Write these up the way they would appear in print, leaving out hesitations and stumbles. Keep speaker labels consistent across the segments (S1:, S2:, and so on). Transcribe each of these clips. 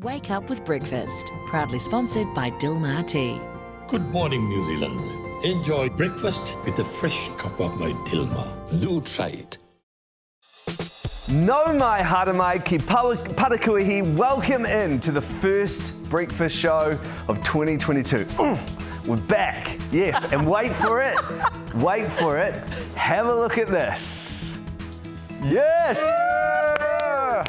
S1: Wake up with breakfast. Proudly sponsored by Dilmah Tea.
S2: Good morning, New Zealand. Enjoy breakfast with a fresh cup of my Dilmah. Do try it.
S3: No mai haramai ki Parakuihi. Welcome in to the first breakfast show of 2022. We're back, yes, and wait for it. Wait for it. Have a look at this. Yes!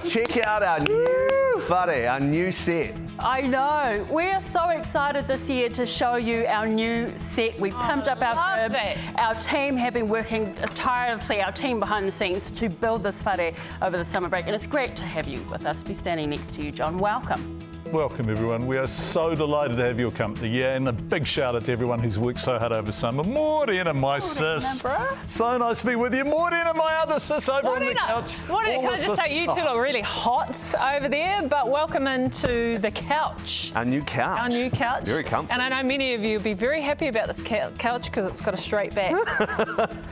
S3: Check out our new whare, our new set.
S4: I know. We are so excited this year to show you our new set. We've pumped up our crib. Our team have been working tirelessly, our team behind the scenes, to build this whare over the summer break. And it's great to have you with us. Be standing next to you, John. Welcome.
S5: Welcome everyone. We are so delighted to have your company. Yeah, and a big shout out to everyone who's worked so hard over summer. Morena, my sis. So nice to be with you. Morena, my other sis over on the couch.
S6: Morena, can I just say you two look really hot over there, but welcome into the couch.
S3: Our new couch.
S6: Our new couch.
S3: Very comfortable.
S6: And I know many of you will be very happy about this couch because it's got a straight back.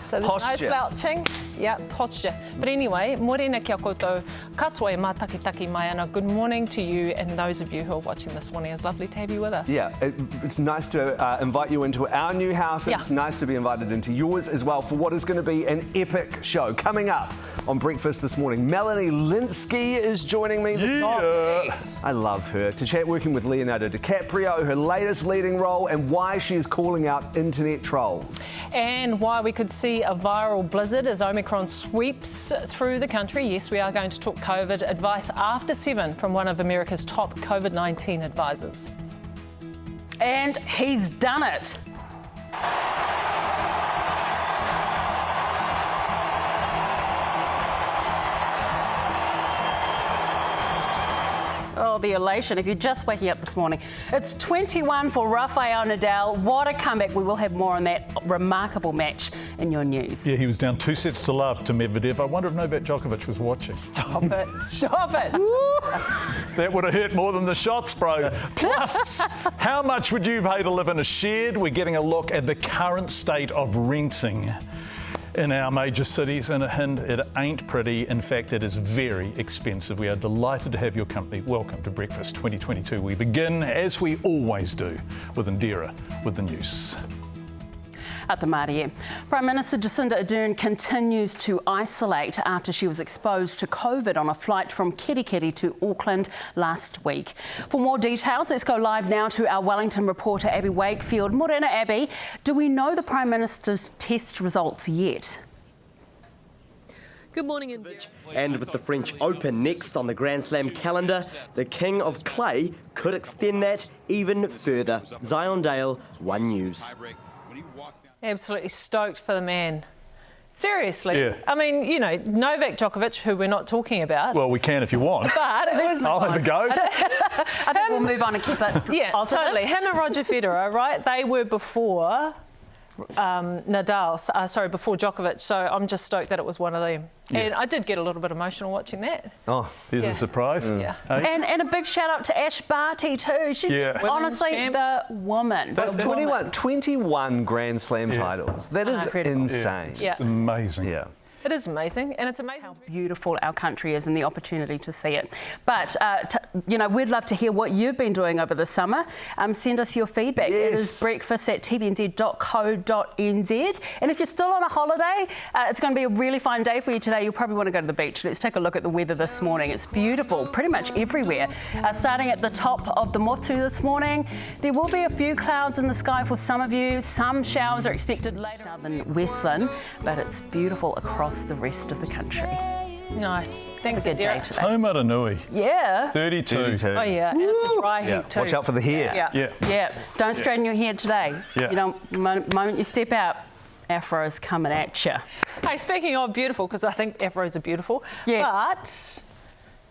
S6: So there's
S3: Posture.
S6: no slouching. Yeah, posture. But anyway, morena kia koutou, katoa e mātakitaki mai ana. Good morning to you and those of you who are watching this morning. It's lovely to have you with us.
S3: Yeah, it's nice to invite you into our new house. It's nice to be invited into yours as well for what is going to be an epic show. Coming up on breakfast this morning, Melanie Linsky is joining me this morning. I love her. To chat working with Leonardo DiCaprio, her latest leading role, and why she is calling out internet trolls.
S6: And why we could see a viral blizzard as Omicron sweeps through the country. Yes, we are going to talk COVID. Advice after 7 from one of America's top COVID-19 advisors.
S4: And he's done it. Oh, the elation if you're just waking up this morning. It's 21 for Rafael Nadal. What a comeback. We will have more on that remarkable match in your news.
S5: Yeah, he was down 2 sets to love to Medvedev. I wonder if Novak Djokovic was watching.
S4: Stop it. Stop it.
S5: That would have hurt more than the shots, bro. Plus, how much would you pay to live in a shed? We're getting a look at the current state of renting in our major cities, and a hint, it ain't pretty. In fact, it is very expensive. We are delighted to have your company. Welcome to Breakfast 2022. We begin, as we always do, with Indira with the news.
S4: At the Mārie. Prime Minister Jacinda Ardern continues to isolate after she was exposed to COVID on a flight from Kirikiri to Auckland last week. For more details, let's go live now to our Wellington reporter Abby Wakefield. Morena, Abby, do we know the Prime Minister's test results yet?
S7: Good morning, Indira. And with the French Open next on the Grand Slam calendar, the King of Clay could extend that even further. Zion Dale, One News.
S6: Absolutely stoked for the man. Seriously.
S5: Yeah.
S6: I mean, you know, Novak Djokovic, who we're not talking about.
S5: Well, we can if you want.
S6: But it was...
S5: I'll have a go.
S4: I think we'll move on and keep it.
S6: Yeah, totally. Him and Roger Federer, right? They were before before Djokovic. So I'm just stoked that it was one of them. Yeah. And I did get a little bit emotional watching that.
S5: Oh, there's a surprise.
S6: Yeah.
S5: Hey?
S4: And a big shout out to Ash Barty too. She's honestly the woman.
S3: That's 21 Grand Slam titles. That is insane.
S5: It's amazing.
S3: Yeah.
S6: It is amazing, and it's amazing
S4: how beautiful our country is and the opportunity to see it. But, you know, we'd love to hear what you've been doing over the summer. Send us your feedback. Yes. It is breakfast@tvnz.co.nz. And if you're still on a holiday, it's going to be a really fine day for you today. You'll probably want to go to the beach. Let's take a look at the weather this morning. It's beautiful pretty much everywhere. Starting at the top of the Motu this morning, there will be a few clouds in the sky for some of you. Some showers are expected later in Westland, but it's beautiful across the rest of the country.
S6: Nice. Thanks,
S4: a good day
S6: today.
S5: Taumaranui.
S6: Yeah.
S5: 32.
S6: Oh, yeah. And it's a dry heat too.
S3: Watch out for the hair.
S4: Yeah. Don't straighten your hair today.
S5: Yeah.
S4: You don't, the moment you step out, afro's coming at you.
S6: Hey, speaking of beautiful, because I think afros are beautiful.
S4: Yes.
S6: But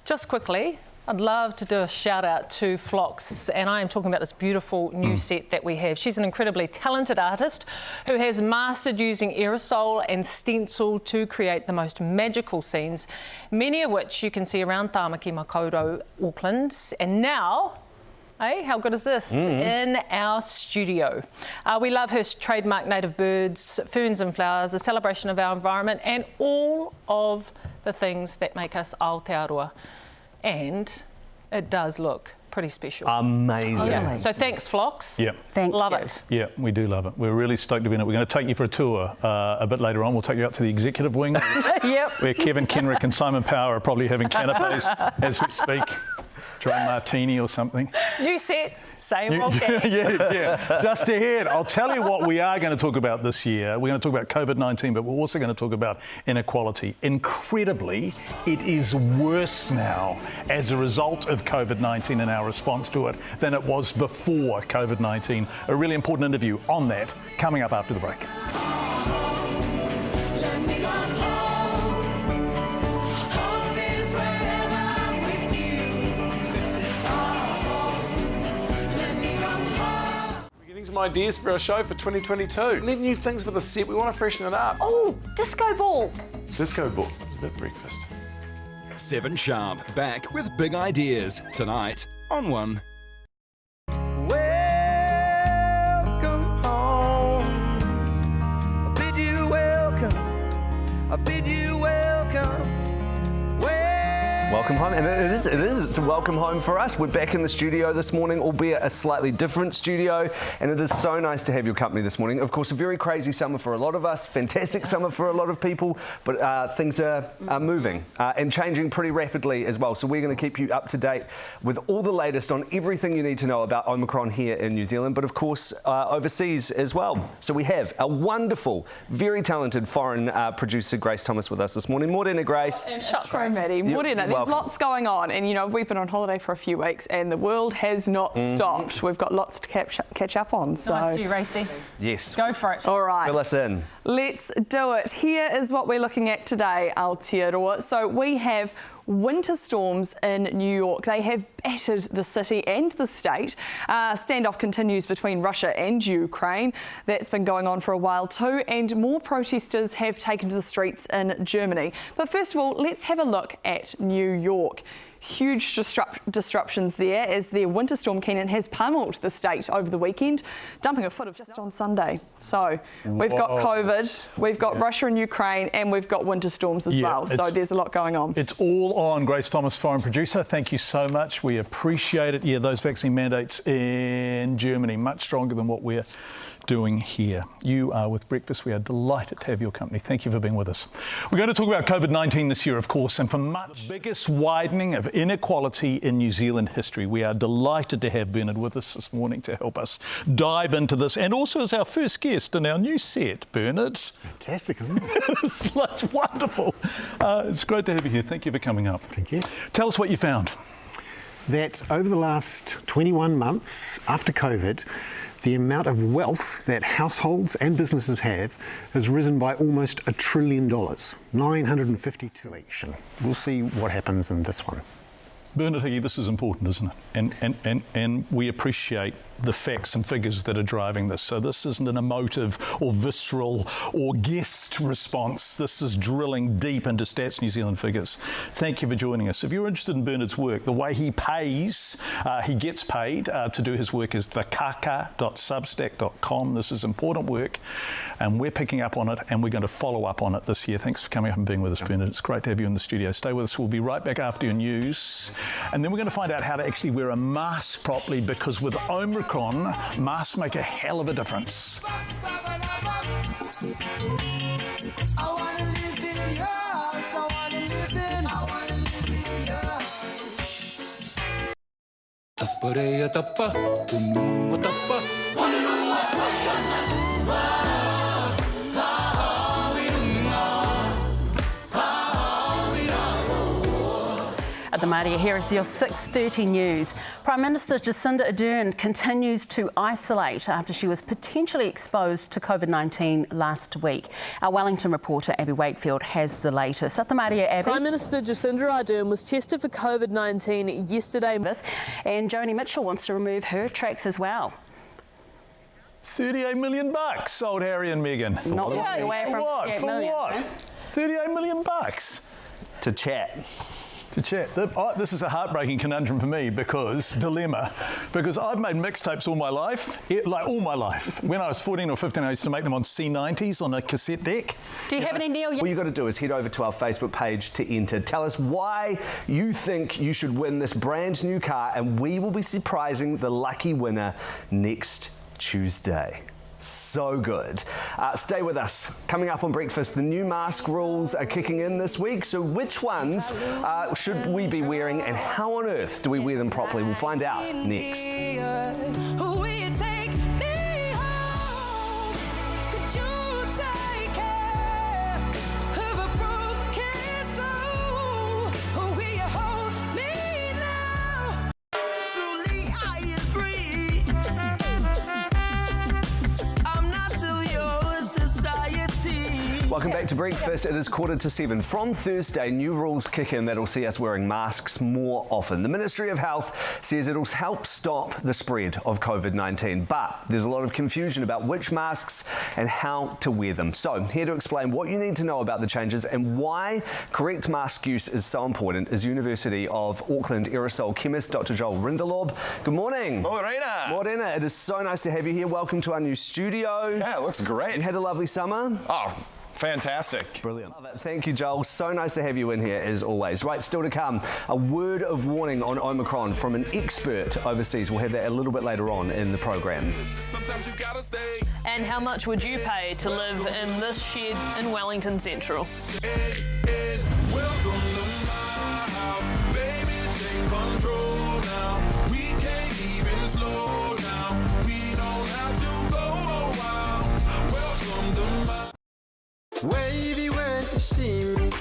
S6: just quickly, I'd love to do a shout out to Phlox, and I am talking about this beautiful new set that we have. She's an incredibly talented artist who has mastered using aerosol and stencil to create the most magical scenes, many of which you can see around Tāmaki Makaurau, Auckland. And now, hey, how good is this? In our studio. We love her trademark native birds, ferns and flowers, a celebration of our environment, and all of the things that make us Aotearoa. And it does look pretty special.
S3: Amazing.
S6: Yeah. So thanks, Phlox.
S5: Yeah.
S4: Thank
S6: Love
S4: you.
S6: it.
S5: Yeah, we do love it. We're really stoked to be in it. We're going to take you for a tour a bit later on. We'll take you out to the executive wing
S4: Yep.
S5: where Kevin Kenrick and Simon Power are probably having canapes as we speak. Dry martini or something.
S6: New set, same old game.
S5: Yeah. Just ahead. I'll tell you what we are going to talk about this year. We're going to talk about COVID-19, but we're also going to talk about inequality. Incredibly, it is worse now as a result of COVID-19 and our response to it than it was before COVID-19. A really important interview on that coming up after the break.
S8: Some ideas for our show for 2022. Need new things for the set. We want to freshen it up.
S4: Oh, disco ball.
S8: Disco ball. It's a bit breakfast.
S9: 7 Sharp, back with big ideas tonight on One.
S10: Welcome home. I bid you welcome. I bid you welcome.
S3: Welcome home, and it is. It's a welcome home for us. We're back in the studio this morning, albeit a slightly different studio, and it is so nice to have your company this morning. Of course, a very crazy summer for a lot of us, fantastic summer for a lot of people, but things are moving and changing pretty rapidly as well. So we're going to keep you up to date with all the latest on everything you need to know about Omicron here in New Zealand, but of course overseas as well. So we have a wonderful, very talented foreign producer, Grace Thomas, with us this morning. Morena, Grace.
S11: Sorry, Maddie. Morena. There's lots going on, and you know we've been on holiday for a few weeks, and the world has not stopped. We've got lots to catch up on. So
S6: Nice to you, Racy.
S3: Yes.
S6: Go for it.
S11: all right,
S3: Fill us in.
S11: let's do it. Here is what we're looking at today, Aotearoa. So we have winter storms in New York. They have battered the city and the state. Standoff continues between Russia and Ukraine. That's been going on for a while too, and more protesters have taken to the streets in Germany. But first of all, let's have a look at New York. Huge disruptions there as their winter storm Keenan has pummeled the state over the weekend, dumping a foot of just on Sunday. So we've got COVID, we've got Russia and Ukraine, and we've got winter storms as well. So there's a lot going on.
S5: It's all on. Grace Thomas, foreign producer. Thank you so much. We appreciate it. Yeah, those vaccine mandates in Germany, much stronger than what we're doing here. You are with Breakfast. We are delighted to have your company. Thank you for being with us. We're going to talk about COVID-19 this year, of course, and for much biggest widening of inequality in New Zealand history. We are delighted to have Bernard with us this morning to help us dive into this, and also as our first guest in our new set. Bernard.
S12: Fantastic, isn't it?
S5: It's wonderful. It's great to have you here. Thank you for coming up.
S12: Thank you.
S5: Tell us what you found.
S12: That over the last 21 months after COVID, the amount of wealth that households and businesses have has risen by almost $1 trillion, 952 election. We'll see what happens in this one.
S5: Bernard Higgy, this is important, isn't it? And we appreciate the facts and figures that are driving this. So this isn't an emotive or visceral or guessed response. This is drilling deep into Stats New Zealand figures. Thank you for joining us. If you're interested in Bernard's work, the way he pays, he gets paid to do his work is thekaka.substack.com. This is important work, and we're picking up on it, and we're going to follow up on it this year. Thanks for coming up and being with us, Bernard. It's great to have you in the studio. Stay with us. We'll be right back after your news. And then we're going to find out how to actually wear a mask properly, because with Omicron, masks make a hell of a difference.
S4: At the Māori, here is your 6:30 news. Prime Minister Jacinda Ardern continues to isolate after she was potentially exposed to COVID-19 last week. Our Wellington reporter Abby Wakefield has the latest. At the Māori, Abby.
S13: Prime Minister Jacinda Ardern was tested for COVID-19 yesterday.
S4: And Joni Mitchell wants to remove her tracks as well.
S5: $38 million, old Harry and Meghan.
S4: Not walking away from
S5: what?
S4: 38
S5: For
S4: million.
S5: what? $38 million.
S3: To chat.
S5: to chat. This is a heartbreaking conundrum for me because I've made mixtapes all my life, all my life. When I was 14 or 15, I used to make them on C90s on a cassette deck.
S4: Do you have any, Neil?
S3: All you got to do is head over to our Facebook page to enter. Tell us why you think you should win this brand new car, and we will be surprising the lucky winner next Tuesday. So good. Stay with us. Coming up on Breakfast, the new mask rules are kicking in this week. So which ones should we be wearing, and how on earth do we wear them properly? We'll find out next. Welcome back to Breakfast. It is 6:45. From Thursday, new rules kick in that'll see us wearing masks more often. The Ministry of Health says it'll help stop the spread of COVID-19, but there's a lot of confusion about which masks and how to wear them. So here to explain what you need to know about the changes and why correct mask use is so important is University of Auckland aerosol chemist Dr. Joel Rindelorb. Good morning.
S14: Morena.
S3: Morena. It is so nice to have you here. Welcome to our new studio.
S14: Yeah, it looks great.
S3: You had a lovely summer?
S14: Oh, fantastic.
S3: Brilliant. Love it. Thank you, Joel. So nice to have you in here as always. Right, still to come, a word of warning on Omicron from an expert overseas. We'll have that a little bit later on in the program.
S13: And how much would you pay to live in this shed in Wellington Central?
S10: Wavy when you see me,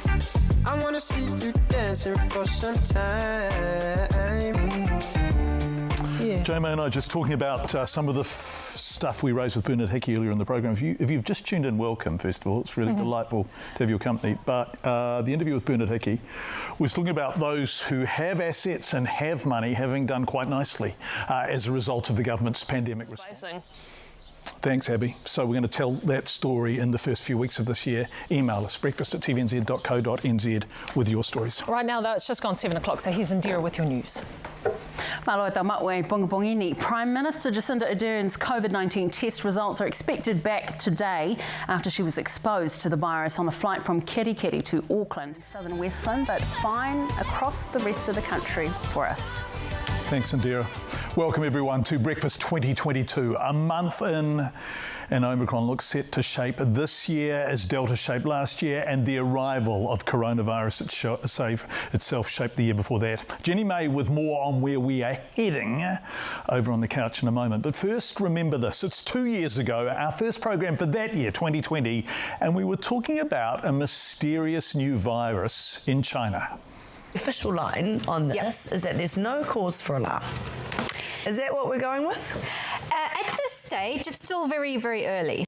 S10: I wanna see you dancing for some time.
S5: Jamie and I are just talking about some of the stuff we raised with Bernard Hickey earlier in the program. If you've just tuned in, welcome, first of all. It's really delightful to have your company. But the interview with Bernard Hickey was talking about those who have assets and have money having done quite nicely as a result of the government's pandemic response. Thanks, Abby. So we're going to tell that story in the first few weeks of this year. Email us, breakfast@tvnz.co.nz with your stories.
S6: Right now, though, it's just gone 7 o'clock, so here's Indira with your news.
S4: Prime Minister Jacinda Ardern's COVID-19 test results are expected back today after she was exposed to the virus on a flight from Kerikeri to Auckland. Southern Westland, but fine across the rest of the country for us.
S5: Thanks, Indira. Welcome, everyone, to Breakfast 2022. A month in, and Omicron looks set to shape this year as Delta shaped last year, and the arrival of coronavirus itself shaped the year before that. Jenny May with more on where we are heading over on the couch in a moment. But first, remember this. It's 2 years ago, our first program for that year, 2020, and we were talking about a mysterious new virus in China.
S15: The official line on this is that there's no cause for alarm. Is that what we're going with?
S16: At this stage, it's still very, very early.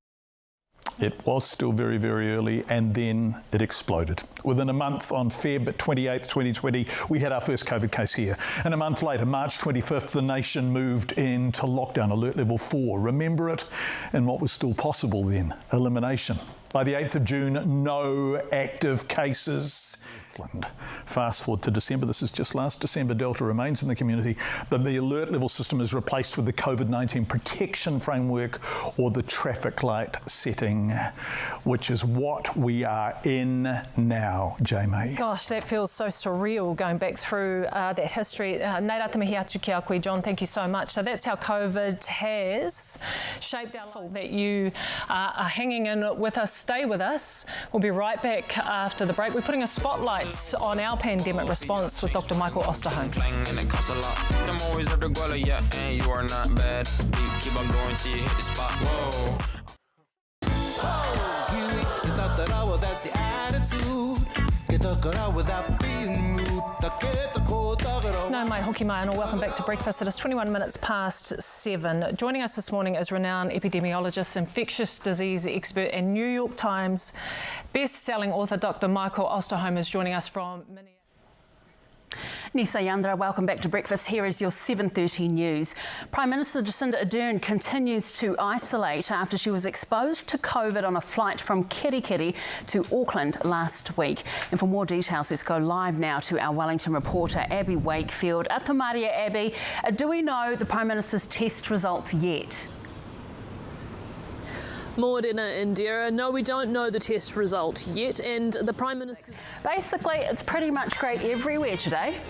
S5: It was still very, very early, and then it exploded. Within a month, on Feb 28th, 2020, we had our first COVID case here. And a month later, March 25th, the nation moved into lockdown, alert level 4. Remember it? And what was still possible then? Elimination. By the 8th of June, no active cases. Fast forward to December, this is just last December, Delta remains in the community, but the alert level system is replaced with the COVID-19 protection framework, or the traffic light setting, which is what we are in now, Jamie.
S6: Gosh, that feels so surreal going back through that history. Nei rata mihi atu ki a koe, John, thank you so much. So that's how COVID has shaped our life. That you are hanging in with us, stay with us. We'll be right back after the break. We're putting a spotlight on our pandemic response with Dr. Michael Osterholm. No mai hoki mai anō. Welcome back to Breakfast. It is 21 minutes past 7. Joining us this morning is renowned epidemiologist, infectious disease expert and New York Times best-selling author Dr. Michael Osterholm is joining us from Minneapolis.
S4: Nisa Yandra, welcome back to Breakfast. Here is your 7:30 news. Prime Minister Jacinda Ardern continues to isolate after she was exposed to COVID on a flight from Kirikiri to Auckland last week. And for more details, let's go live now to our Wellington reporter, Abby Wakefield. Atamaria, Abby, do we know the Prime Minister's test results yet?
S13: Mordena Indira, no, we don't know the test result yet, and the Prime Minister...
S4: Basically, it's pretty much great everywhere today.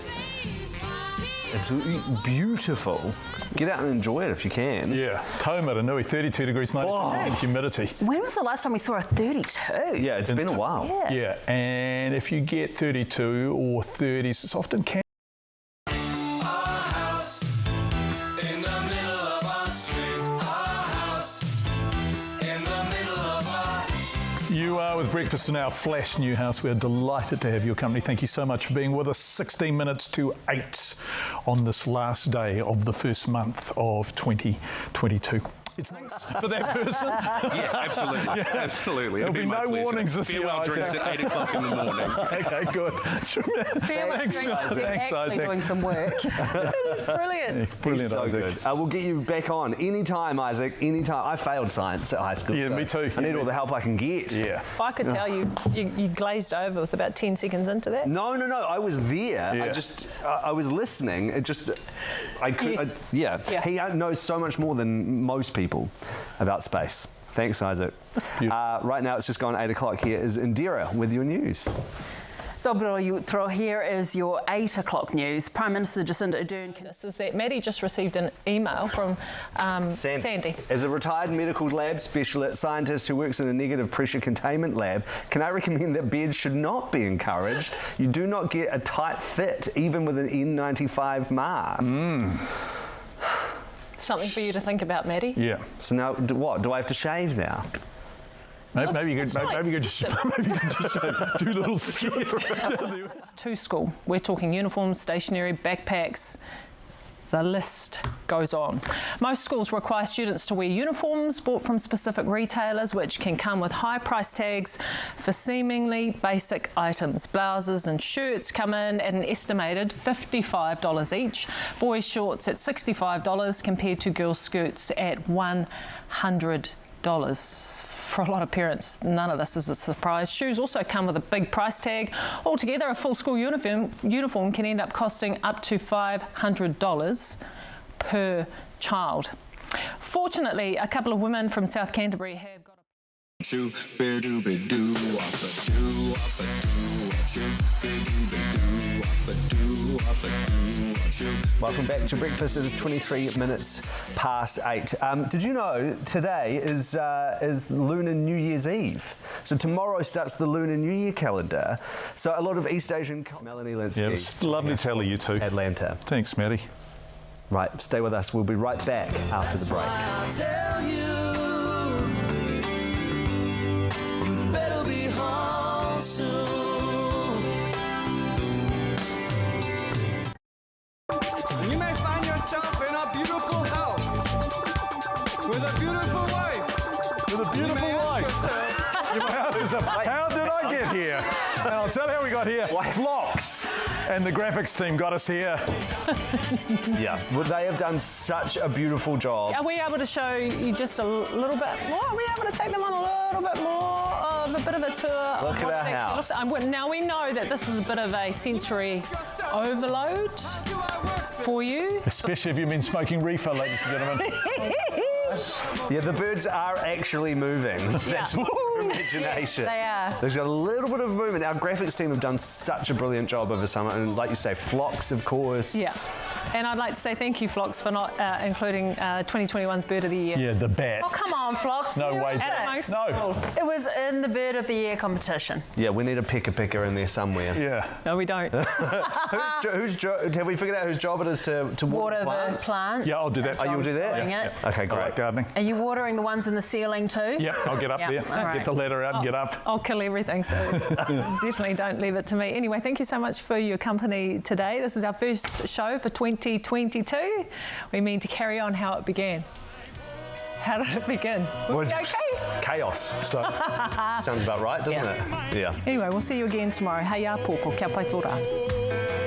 S3: Absolutely beautiful. Get out and enjoy it if you can.
S5: Yeah, Taumaranui, 32 degrees, 96% humidity.
S4: When was the last time we saw a 32?
S3: Yeah, it's been a while.
S5: Yeah, and if you get 32 or 30s, it's often can. You are with Breakfast in our flash new house. We are delighted to have your company. Thank you so much for being with us. 16 minutes to 8 on this last day of the first month of 2022. It's nice for that person.
S17: Yeah, absolutely.
S5: Yeah.
S17: Absolutely.
S5: There'll be no warnings this year.
S17: Farewell drinks at 8 o'clock in the morning.
S5: Okay, good.
S4: Thanks, Isaac. Doing some work.
S11: It is brilliant.
S5: Yeah, brilliant,
S3: so
S5: Isaac.
S3: good. We'll get you back on anytime, Isaac. Anytime. I failed science at high school.
S5: Yeah,
S3: so
S5: me too.
S3: I need all the help I can get.
S5: Yeah.
S6: If I could tell you glazed over with about 10 seconds into that.
S3: No. I was there.
S5: Yeah.
S3: I was listening. It just, I could.
S6: Yes.
S3: He knows so much more than most people about space. Thanks, Isaac. Right now, it's just gone 8 o'clock. Here is Indira with your news.
S4: Dobro jutro. Here is your 8 o'clock news. Prime Minister Jacinda Ardern.
S6: This is that Maddie just received an email from Sandy.
S3: As a retired medical lab scientist who works in a negative pressure containment lab, can I recommend that beds should not be encouraged? You do not get a tight fit, even with an N95 mask.
S6: Something for you to think about, Maddie.
S5: Yeah.
S3: So now, what? Do I have to shave now?
S5: Maybe you could just do little skits.
S6: To school. We're talking uniforms, stationery, backpacks. The list goes on. Most schools require students to wear uniforms bought from specific retailers, which can come with high price tags for seemingly basic items. Blouses and shirts come in at an estimated $55 each. Boys' shorts at $65 compared to girls' skirts at $100. For a lot of parents, none of this is a surprise. Shoes also come with a big price tag. Altogether, a full school uniform can end up costing up to $500 per child. Fortunately, a couple of women from South Canterbury have got
S3: Welcome back to Breakfast. It is 23 minutes past 8. Did you know today is Lunar New Year's Eve? So tomorrow starts the Lunar New Year calendar. So a lot of East Asian... Melanie Linsky.
S5: Yeah, it's lovely to tell you too.
S3: Atlanta.
S5: Thanks, Maddie.
S3: Right, stay with us. We'll be right back after the break.
S10: You may find yourself in a beautiful house with a beautiful wife.
S5: With a beautiful wife. How did I get here? And I'll tell you how we got here. Flocks and the graphics team got us here.
S3: Yeah, well, they have done such a beautiful job.
S6: Are we able to show you just a little bit more? Are we able to take them on a little bit more of a bit of a tour?
S3: Look at our house.
S6: Now we know that this is a bit of a sensory overload for you.
S5: Especially if you've been smoking reefer, ladies and gentlemen.
S3: Yeah, the birds are actually moving. That's imagination.
S6: They are.
S3: There's got a little bit of movement. Our graphics team have done such a brilliant job over summer, and like you say, flocks, of course.
S6: Yeah. And I'd like to say thank you, Flocks, for not including 2021's Bird of the Year.
S5: Yeah, the bat.
S4: Oh, come on, Flocks.
S5: No way.
S6: No.
S4: It was in the Bird of the Year competition.
S3: Yeah, we need a picker in there somewhere.
S5: Yeah.
S6: No, we don't.
S3: Whose job? Have we figured out whose job it is to
S4: water the
S3: plants?
S4: plant?
S5: Yeah, I'll do that.
S3: Oh, you'll do that?
S4: Yeah.
S3: Okay, great.
S5: I like gardening.
S4: Are you watering the ones in the ceiling too?
S5: Yeah, I'll get up there.
S4: Right.
S5: Get the ladder out and get up.
S6: I'll kill everything, so definitely don't leave it to me. Anyway, thank you so much for your company today. This is our first show for 2022. We mean to carry on how it began. How did it begin? Was it okay?
S3: Chaos. So sounds about right, doesn't it? Yeah.
S6: Anyway, we'll see you again tomorrow. Hei a pōko, kia pai tō rā.